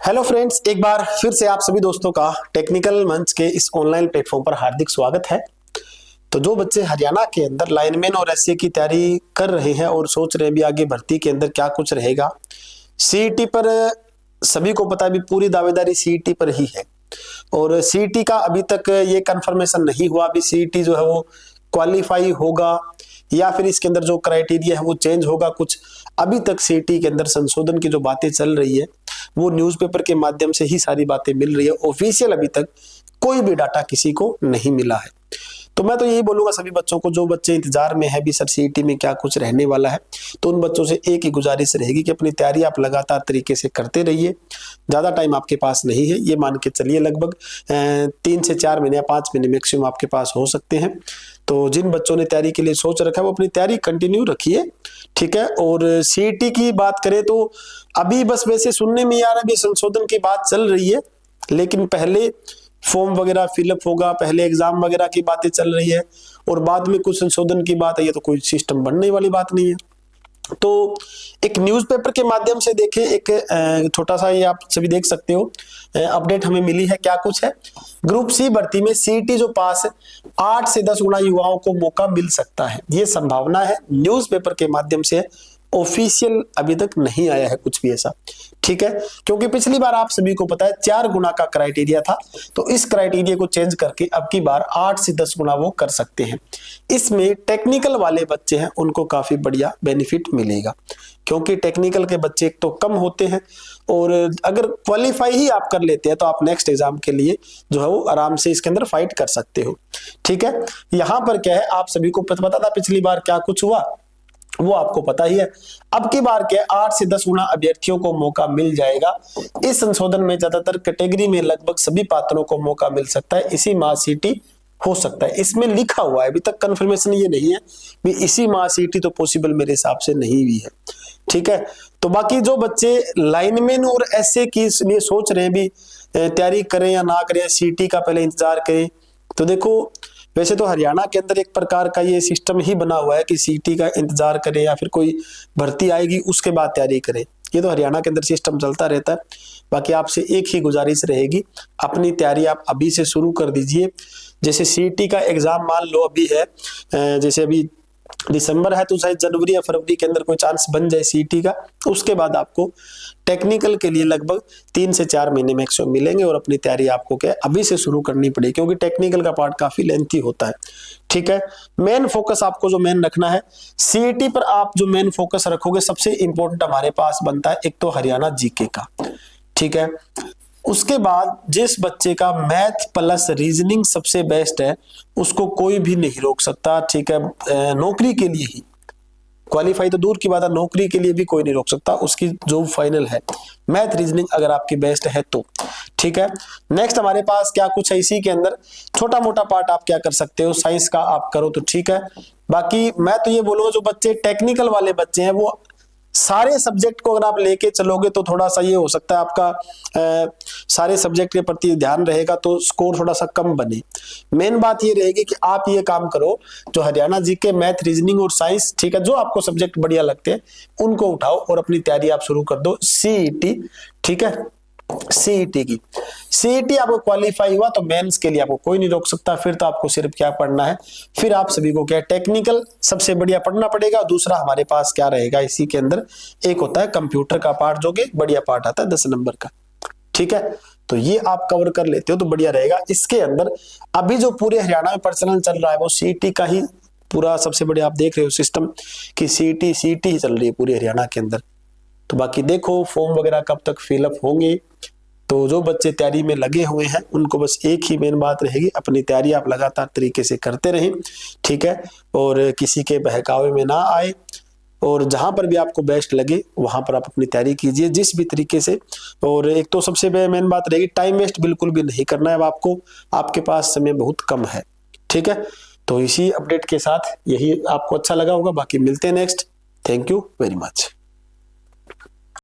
Hello friends, एक बार फिर से आप सभी दोस्तों का टेक्निकल मंच के इस ऑनलाइन प्लेटफॉर्म पर हार्दिक स्वागत है। तो जो बच्चे हरियाणा के अंदर लाइनमैन और एसए की तैयारी कर रहे हैं और सोच रहे हैं भी आगे भर्ती के अंदर क्या कुछ रहेगा, सीईटी पर सभी को पता है भी पूरी दावेदारी सीईटी पर ही है। और सीईटी का अभी तक ये कंफर्मेशन नहीं हुआ भी सीईटी जो है वो क्वालिफाई होगा या फिर इसके अंदर जो क्राइटेरिया है वो चेंज होगा। कुछ अभी तक सीईटी के अंदर संशोधन की जो बातें चल रही है वो न्यूज़पेपर के माध्यम से ही सारी बातें मिल रही है। ऑफिशियल अभी तक कोई भी डाटा किसी को नहीं मिला है। तो मैं तो यही बोलूंगा सभी बच्चों को, जो बच्चे इंतजार में है भी सर सीईटी में क्या कुछ रहने वाला है, तो उन बच्चों से एक ही गुजारिश रहेगी कि अपनी तैयारी आप लगातार तरीके से करते रहिए। ज़्यादा टाइम आपके पास नहीं है, ये मान के चलिए लगभग 3 से 4 महीने या 5 महीने मैक्सिमम आपके पास हो सकते हैं। तो जिन बच्चों ने तैयारी के लिए सोच रखा है वो अपनी तैयारी कंटिन्यू रखिए, ठीक है। और सीईटी की बात करें तो अभी बस वैसे सुनने में आ रहा है भी संशोधन की बात चल रही है, लेकिन पहले फॉर्म वगैरह फिलअप होगा, पहले एग्जाम वगैरह की बातें चल रही है और बाद में कुछ संशोधन की बात है। ये तो कोई सिस्टम बनने वाली बात नहीं है। तो एक न्यूज़पेपर के माध्यम से देखें, एक छोटा सा ये आप सभी देख सकते हो अपडेट हमें मिली है। क्या कुछ है, ग्रुप सी भर्ती में सीईटी जो पास है 8 से 10 गुना युवाओं को मौका मिल सकता है, ये संभावना है। न्यूज़पेपर के माध्यम से, ऑफिशियल अभी तक नहीं आया है कुछ भी ऐसा, ठीक है। क्योंकि पिछली बार आप सभी को पता है 4 गुना का क्राइटेरिया था, तो इस क्राइटेरिया को चेंज करके अब की बार 8 से 10 गुना वो कर सकते हैं। इसमें टेक्निकल वाले बच्चे हैं उनको काफी बढ़िया बेनिफिट मिलेगा, क्योंकि टेक्निकल के बच्चे एक तो कम होते हैं और अगर क्वालिफाई ही आप कर लेते हैं तो आप नेक्स्ट एग्जाम के लिए जो है वो आराम से इसके अंदर फाइट कर सकते हो, ठीक है। यहाँ पर क्या है, आप सभी को पता था पिछली बार क्या कुछ हुआ वो आपको पता ही है। अब की बार के 8 से 10 गुना अभ्यर्थियों को मौका मिल जाएगा। इस संशोधन में ज्यादातर कैटेगरी में लगभग सभी पात्रों को मौका मिल सकता है। इसी माह सीईटी हो सकता है, इसमें लिखा हुआ है, अभी तक कंफर्मेशन ये नहीं है भी इसी माह सीईटी तो पॉसिबल मेरे हिसाब से नहीं भी है, ठीक है। तो बाकी जो बच्चे लाइनमैन और एसए की लिए सोच रहे हैं भी तैयारी करें या ना करें, सीईटी का पहले इंतजार करें, तो देखो वैसे तो हरियाणा के अंदर एक प्रकार का ये सिस्टम ही बना हुआ है कि सीईटी का इंतजार करें या फिर कोई भर्ती आएगी उसके बाद तैयारी करें। ये तो हरियाणा के अंदर सिस्टम चलता रहता है। बाकी आपसे एक ही गुजारिश रहेगी, अपनी तैयारी आप अभी से शुरू कर दीजिए। जैसे सीईटी का एग्जाम मान लो अभी है, जैसे अभी दिसंबर है, तो शायद जनवरी या फरवरी के अंदर कोई चांस बन जाए सीईटी का, उसके बाद आपको टेक्निकल के लिए लगभग 3 से 4 महीने मैक्सिमम मिलेंगे और अपनी तैयारी आपको क्या अभी से शुरू करनी पड़ेगी, क्योंकि टेक्निकल का पार्ट काफी लेंथी होता है, ठीक है। मेन फोकस आपको जो मेन रखना है सीईटी पर, आप जो मेन फोकस रखोगे सबसे इंपॉर्टेंट हमारे पास बनता है एक तो हरियाणा जीके का, ठीक है। उसके बाद जिस बच्चे का मैथ प्लस रीजनिंग सबसे बेस्ट है उसको कोई भी नहीं रोक सकता, ठीक है। नौकरी के लिए ही, क्वालिफाई तो दूर की बात है, नौकरी के लिए भी कोई नहीं रोक सकता, उसकी जॉब फाइनल है मैथ रीजनिंग अगर आपकी बेस्ट है तो, ठीक है। नेक्स्ट हमारे पास क्या कुछ है, इसी के अंदर छोटा मोटा पार्ट आप क्या कर सकते हो, साइंस का आप करो तो ठीक है। बाकी मैं तो ये बोलूंगा जो बच्चे टेक्निकल वाले बच्चे हैं वो सारे सब्जेक्ट को अगर आप लेके चलोगे तो थोड़ा सा ये हो सकता है आपका सारे सब्जेक्ट के प्रति ध्यान रहेगा तो स्कोर थोड़ा सा कम बने। मेन बात ये रहेगी कि आप ये काम करो, जो हरियाणा जीके, मैथ, रीजनिंग और साइंस, ठीक है, जो आपको सब्जेक्ट बढ़िया लगते हैं उनको उठाओ और अपनी तैयारी आप शुरू कर दो सीईटी, ठीक है। सीईटी की, सीईटी आपको क्वालिफाई हुआ तो मेंस के लिए आपको कोई नहीं रोक सकता। फिर तो आपको सिर्फ क्या पढ़ना है, फिर आप सभी को क्या टेक्निकल सबसे बढ़िया पढ़ना पड़ेगा। दूसरा हमारे पास क्या रहेगा इसी के अंदर, एक होता है कंप्यूटर का पार्ट जो कि बढ़िया पार्ट आता है 10 नंबर का, ठीक है। तो ये आप कवर कर लेते हो तो बढ़िया रहेगा। इसके अंदर अभी जो पूरे हरियाणा में प्रचलन चल रहा है वो सीईटी का ही पूरा सबसे बढ़िया आप देख रहे हो सिस्टम कि सीईटी ही चल रही है पूरे हरियाणा के अंदर। तो बाकी देखो फॉर्म वगैरह कब तक फिलअप होंगे। तो जो बच्चे तैयारी में लगे हुए हैं उनको बस एक ही मेन बात रहेगी, अपनी तैयारी आप लगातार तरीके से करते रहें, ठीक है, और किसी के बहकावे में ना आए और जहां पर भी आपको बेस्ट लगे वहां पर आप अपनी तैयारी कीजिए जिस भी तरीके से। और एक तो सबसे मेन बात रहेगी, टाइम वेस्ट बिल्कुल भी नहीं करना है अब आपको, आपके पास समय बहुत कम है, ठीक है। तो इसी अपडेट के साथ यही आपको अच्छा लगा होगा, बाकी मिलते हैं next. Thank you very much.